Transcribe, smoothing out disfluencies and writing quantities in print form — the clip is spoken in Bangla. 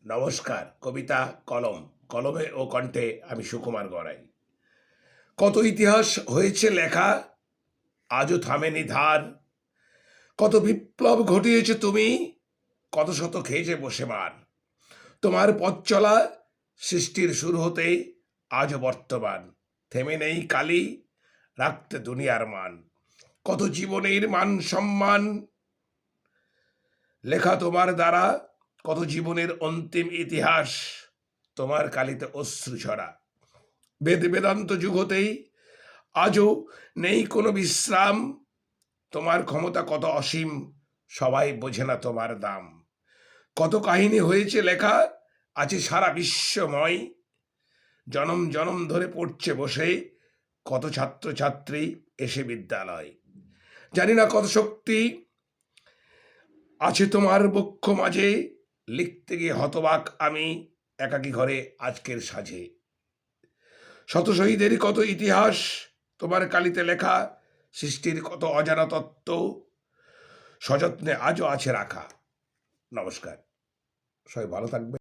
নমস্কার। কবিতা কলম, কলমে ও কণ্ঠে আমি সুকুমার গড়াই। কত ইতিহাস হয়েছে লেখা, আজও থামেনি ধার। কত বিপ্লব ঘটিয়েছে তুমি, কত শত খেয়েছে বসে মার। তোমার পথ চলা সৃষ্টির শুরু হতে আজও বর্তমান, থেমে নেই কালি রাখতে দুনিয়ার মান। কত জীবনের মান সম্মান লেখা তোমার দ্বারা, কত জীবনের অন্তিম ইতিহাস তোমার কালিতে অশ্রু ঝরা। বেদ বেদান্ত যুগ হতেই আজও নেই কোনো বিশ্রাম। তোমার ক্ষমতা কত অসীম, সবাই বোঝে না তোমার দাম। কত কাহিনী হয়েছে লেখা, আছে সারা বিশ্বময়। জনম জনম ধরে পড়ছে বসে কত ছাত্রছাত্রী এসে বিদ্যালয়। জানি না কত শক্তি আছে তোমার বক্ষ মাঝে, লিখতে গিয়ে হতবাক আমি একাকী ঘরে আজকের সাজে। শত শহীদের কত ইতিহাস তোমার কালিতে লেখা, সৃষ্টির কত অজানা তত্ত্ব সযত্নে আজও আছে রাখা। নমস্কার, সবাই ভালো থাকবে।